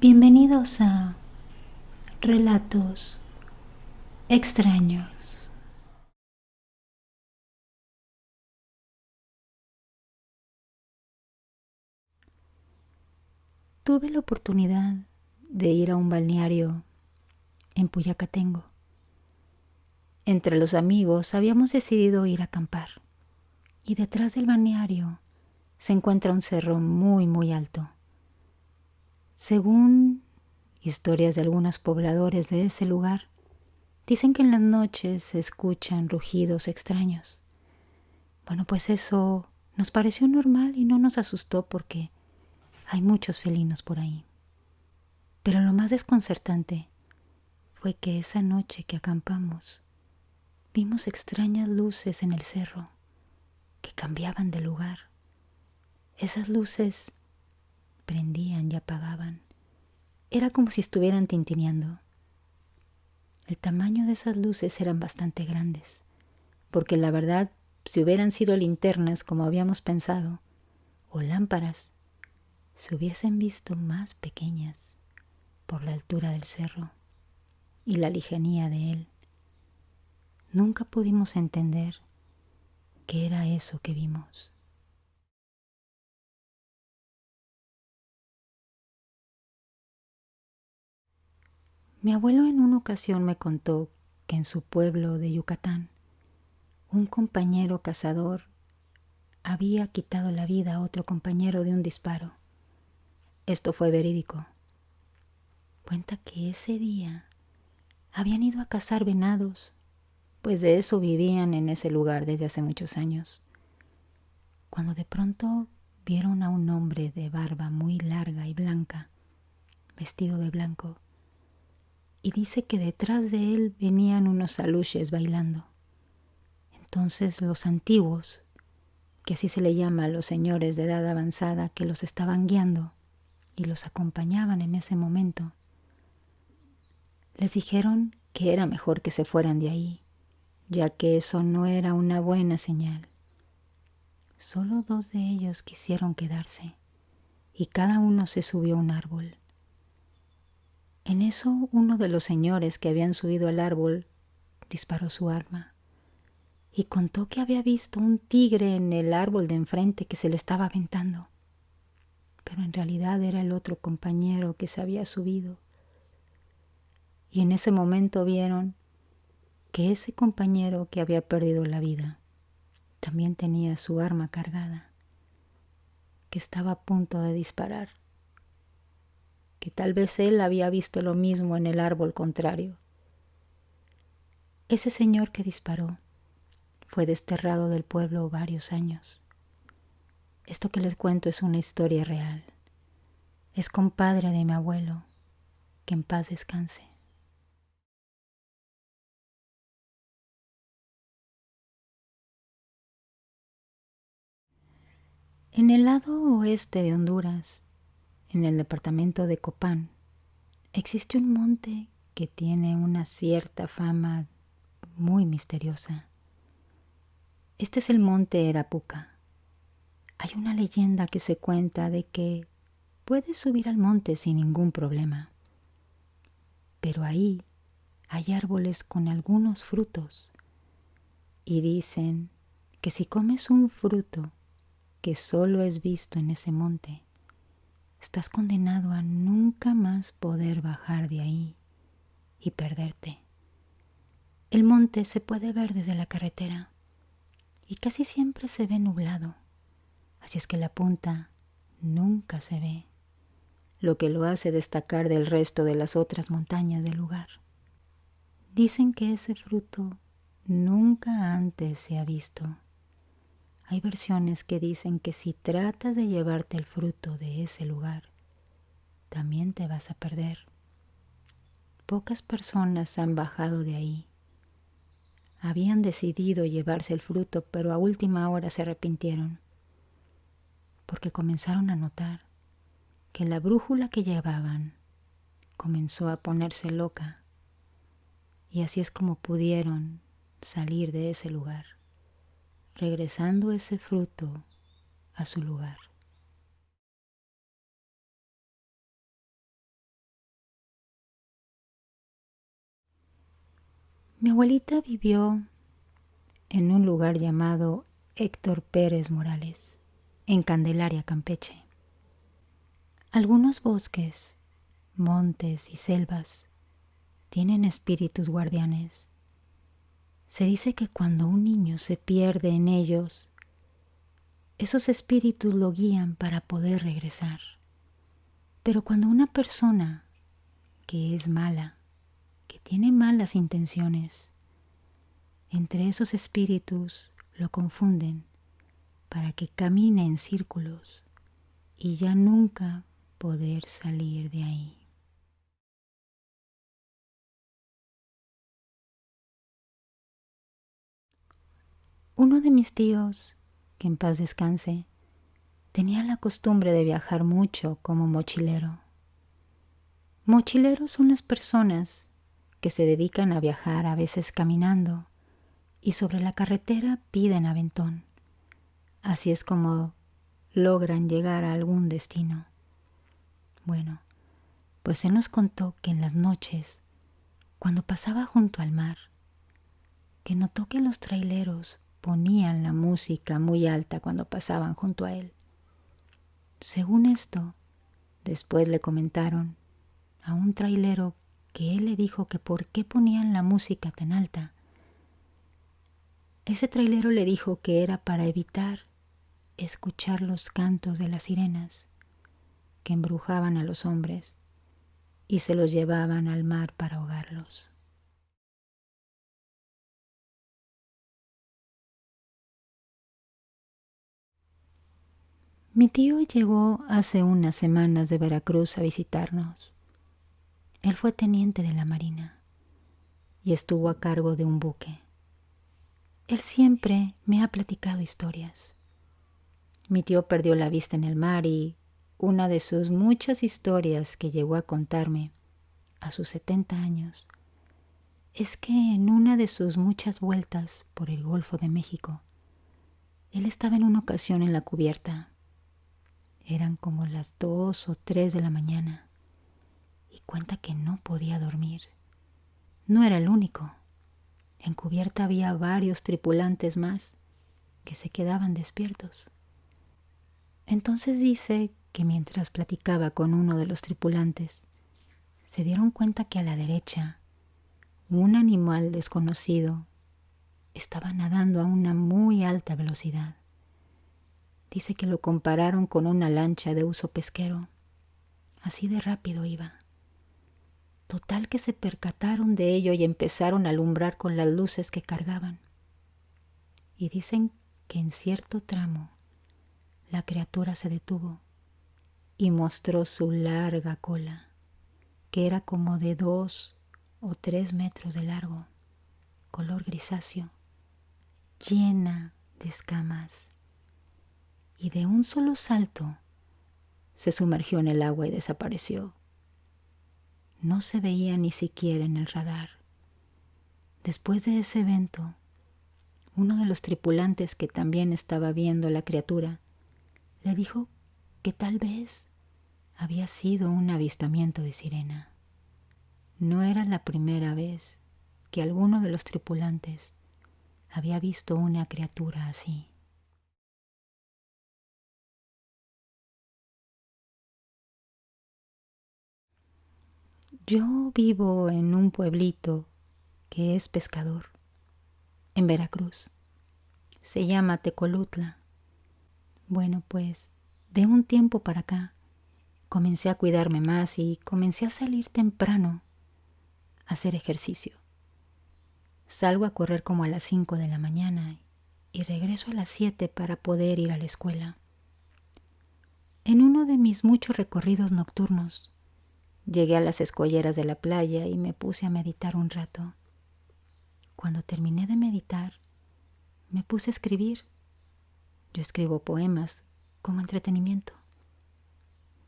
Bienvenidos a Relatos Extraños. Tuve la oportunidad de ir a un balneario en Puyacatengo. Entre los amigos habíamos decidido ir a acampar y detrás del balneario se encuentra un cerro muy alto. Según historias de algunos pobladores de ese lugar, dicen que en las noches se escuchan rugidos extraños. Bueno, pues eso nos pareció normal y no nos asustó porque hay muchos felinos por ahí. Pero lo más desconcertante fue que esa noche que acampamos vimos extrañas luces en el cerro que cambiaban de lugar. Esas luces prendían y apagaban. Era como si estuvieran tintineando. El tamaño de esas luces eran bastante grandes, porque la verdad, si hubieran sido linternas como habíamos pensado, o lámparas, se hubiesen visto más pequeñas por la altura del cerro y la lejanía de él. Nunca pudimos entender qué era eso que vimos. Mi abuelo en una ocasión me contó que en su pueblo de Yucatán, un compañero cazador había quitado la vida a otro compañero de un disparo. Esto fue verídico. Cuenta que ese día habían ido a cazar venados, pues de eso vivían en ese lugar desde hace muchos años, cuando de pronto vieron a un hombre de barba muy larga y blanca, vestido de blanco, y dice que detrás de él venían unos aluches bailando. Entonces los antiguos, que así se le llama a los señores de edad avanzada que los estaban guiando y los acompañaban en ese momento, les dijeron que era mejor que se fueran de ahí, ya que eso no era una buena señal. Solo 2 de ellos quisieron quedarse y cada uno se subió a un árbol. En eso uno de los señores que habían subido al árbol disparó su arma y contó que había visto un tigre en el árbol de enfrente que se le estaba aventando, pero en realidad era el otro compañero que se había subido. Y en ese momento vieron que ese compañero que había perdido la vida también tenía su arma cargada, que estaba a punto de disparar, que tal vez él había visto lo mismo en el árbol contrario. Ese señor que disparó fue desterrado del pueblo varios años. Esto que les cuento es una historia real. Es compadre de mi abuelo, que en paz descanse. En el lado oeste de Honduras, en el departamento de Copán, existe un monte que tiene una cierta fama muy misteriosa. Este es el monte Erapuca. Hay una leyenda que se cuenta de que puedes subir al monte sin ningún problema, pero ahí hay árboles con algunos frutos y dicen que si comes un fruto que solo es visto en ese monte, estás condenado a nunca más poder bajar de ahí y perderte. El monte se puede ver desde la carretera y casi siempre se ve nublado, así es que la punta nunca se ve, lo que lo hace destacar del resto de las otras montañas del lugar. Dicen que ese fruto nunca antes se ha visto. Hay versiones que dicen que si tratas de llevarte el fruto de ese lugar, también te vas a perder. Pocas personas han bajado de ahí. Habían decidido llevarse el fruto, pero a última hora se arrepintieron, porque comenzaron a notar que la brújula que llevaban comenzó a ponerse loca, y así es como pudieron salir de ese lugar, regresando ese fruto a su lugar. Mi abuelita vivió en un lugar llamado Héctor Pérez Morales, en Candelaria, Campeche. Algunos bosques, montes y selvas tienen espíritus guardianes. Se dice que cuando un niño se pierde en ellos, esos espíritus lo guían para poder regresar. Pero cuando una persona que es mala, que tiene malas intenciones, entre esos espíritus lo confunden para que camine en círculos y ya nunca poder salir de ahí. Uno de mis tíos, que en paz descanse, tenía la costumbre de viajar mucho como mochilero. Mochileros son las personas que se dedican a viajar a veces caminando y sobre la carretera piden aventón. Así es como logran llegar a algún destino. Bueno, pues él nos contó que en las noches, cuando pasaba junto al mar, que notó que los traileros ponían la música muy alta cuando pasaban junto a él. Según esto, después le comentaron a un trailero que él le dijo que por qué ponían la música tan alta. Ese trailero le dijo que era para evitar escuchar los cantos de las sirenas que embrujaban a los hombres y se los llevaban al mar para ahogarlos. Mi tío llegó hace unas semanas de Veracruz a visitarnos. Él fue teniente de la Marina y estuvo a cargo de un buque. Él siempre me ha platicado historias. Mi tío perdió la vista en el mar y una de sus muchas historias que llegó a contarme a sus 70 años es que en una de sus muchas vueltas por el Golfo de México, él estaba en una ocasión en la cubierta. Eran como las 2 o 3 de la mañana y cuenta que no podía dormir. No era el único. En cubierta había varios tripulantes más que se quedaban despiertos. Entonces dice que mientras platicaba con uno de los tripulantes, se dieron cuenta que a la derecha un animal desconocido estaba nadando a una muy alta velocidad. Dice que lo compararon con una lancha de uso pesquero. Así de rápido iba. Total que se percataron de ello y empezaron a alumbrar con las luces que cargaban. Y dicen que en cierto tramo la criatura se detuvo y mostró su larga cola, que era como de 2 o 3 metros de largo, color grisáceo, llena de escamas, y de un solo salto se sumergió en el agua y desapareció. No se veía ni siquiera en el radar. Después de ese evento, uno de los tripulantes que también estaba viendo a la criatura le dijo que tal vez había sido un avistamiento de sirena. No era la primera vez que alguno de los tripulantes había visto una criatura así. Yo vivo en un pueblito que es pescador, en Veracruz. Se llama Tecolutla. Bueno, pues de un tiempo para acá comencé a cuidarme más y comencé a salir temprano a hacer ejercicio. Salgo a correr como a las 5 de la mañana y regreso a las 7 para poder ir a la escuela. En uno de mis muchos recorridos nocturnos, llegué a las escolleras de la playa y me puse a meditar un rato. Cuando terminé de meditar, me puse a escribir. Yo escribo poemas como entretenimiento.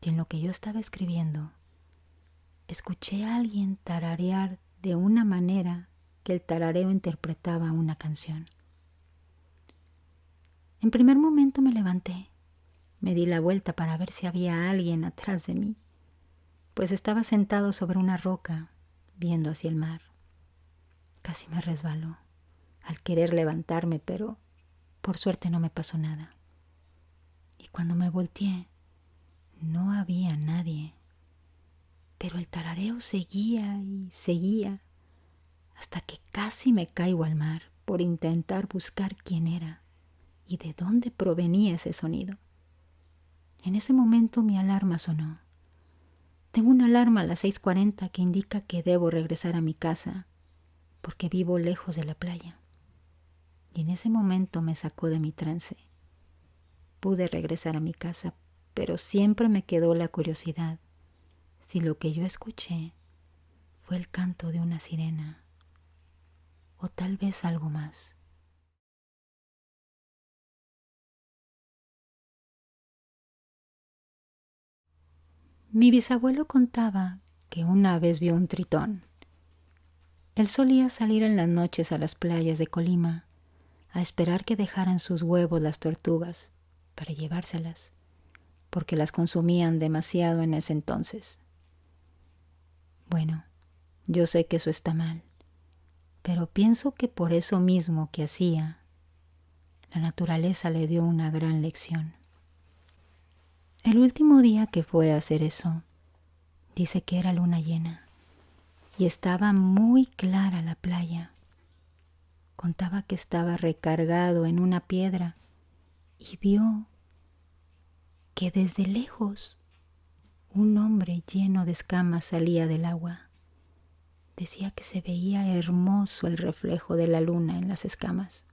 Y en lo que yo estaba escribiendo, escuché a alguien tararear de una manera que el tarareo interpretaba una canción. En primer momento me levanté, me di la vuelta para ver si había alguien atrás de mí, pues estaba sentado sobre una roca viendo hacia el mar. Casi me resbaló al querer levantarme, pero por suerte no me pasó nada. Y cuando me volteé, no había nadie. Pero el tarareo seguía y seguía, hasta que casi me caigo al mar por intentar buscar quién era y de dónde provenía ese sonido. En ese momento mi alarma sonó. Tengo una alarma a las 6:40 que indica que debo regresar a mi casa porque vivo lejos de la playa. Y en ese momento me sacó de mi trance. Pude regresar a mi casa, pero siempre me quedó la curiosidad si lo que yo escuché fue el canto de una sirena o tal vez algo más. Mi bisabuelo contaba que una vez vio un tritón. Él solía salir en las noches a las playas de Colima a esperar que dejaran sus huevos las tortugas para llevárselas, porque las consumían demasiado en ese entonces. Bueno, yo sé que eso está mal, pero pienso que por eso mismo que hacía, la naturaleza le dio una gran lección. El último día que fue a hacer eso, dice que era luna llena y estaba muy clara la playa. Contaba que estaba recargado en una piedra y vio que desde lejos un hombre lleno de escamas salía del agua. Decía que se veía hermoso el reflejo de la luna en las escamas,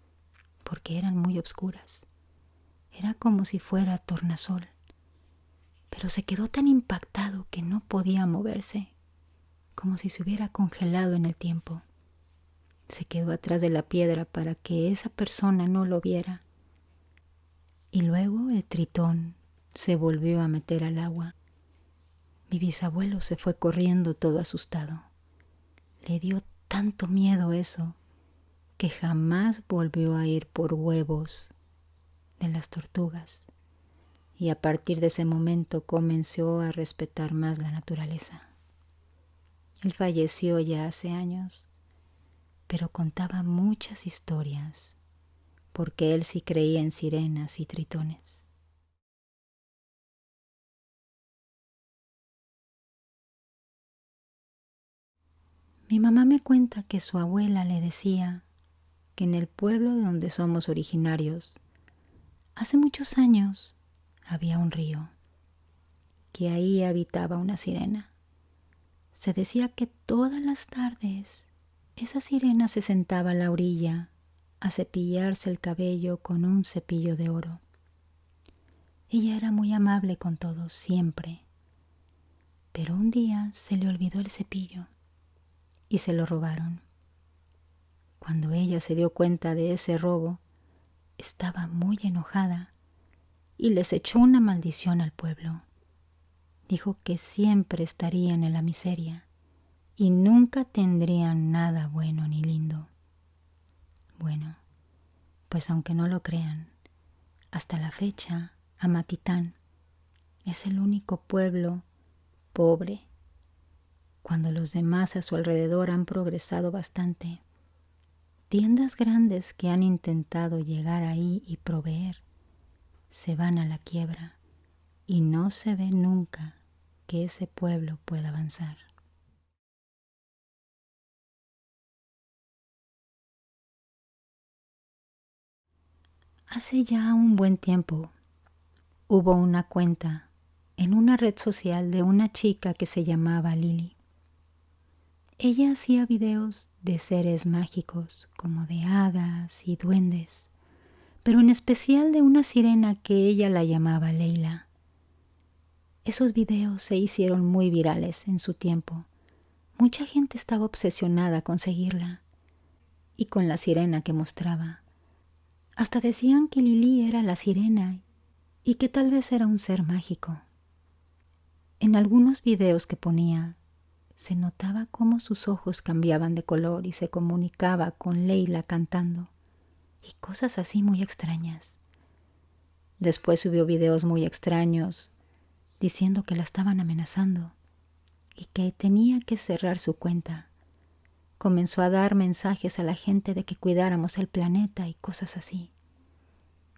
porque eran muy oscuras. Era como si fuera tornasol. Pero se quedó tan impactado que no podía moverse, como si se hubiera congelado en el tiempo. Se quedó atrás de la piedra para que esa persona no lo viera. Y luego el tritón se volvió a meter al agua. Mi bisabuelo se fue corriendo todo asustado. Le dio tanto miedo eso que jamás volvió a ir por huevos de las tortugas. Y a partir de ese momento comenzó a respetar más la naturaleza. Él falleció ya hace años, pero contaba muchas historias, porque él sí creía en sirenas y tritones. Mi mamá me cuenta que su abuela le decía que en el pueblo de donde somos originarios, hace muchos años había un río, que ahí habitaba una sirena. Se decía que todas las tardes esa sirena se sentaba a la orilla a cepillarse el cabello con un cepillo de oro. Ella era muy amable con todos, siempre. Pero un día se le olvidó el cepillo y se lo robaron. Cuando ella se dio cuenta de ese robo, estaba muy enojada y les echó una maldición al pueblo. Dijo que siempre estarían en la miseria y nunca tendrían nada bueno ni lindo. Bueno, pues aunque no lo crean, hasta la fecha, Amatitán es el único pueblo pobre, cuando los demás a su alrededor han progresado bastante. Tiendas grandes que han intentado llegar ahí y proveer se van a la quiebra y no se ve nunca que ese pueblo pueda avanzar. Hace ya un buen tiempo hubo una cuenta en una red social de una chica que se llamaba Lily. Ella hacía videos de seres mágicos como de hadas y duendes, pero en especial de una sirena que ella la llamaba Leila. Esos videos se hicieron muy virales en su tiempo. Mucha gente estaba obsesionada con seguirla y con la sirena que mostraba. Hasta decían que Lily era la sirena y que tal vez era un ser mágico. En algunos videos que ponía, se notaba cómo sus ojos cambiaban de color y se comunicaba con Leila cantando y cosas así muy extrañas. Después subió videos muy extraños diciendo que la estaban amenazando y que tenía que cerrar su cuenta, comenzó a dar mensajes a la gente de que cuidáramos el planeta y cosas así,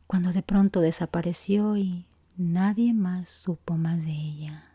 cuando de pronto desapareció y nadie más supo más de ella.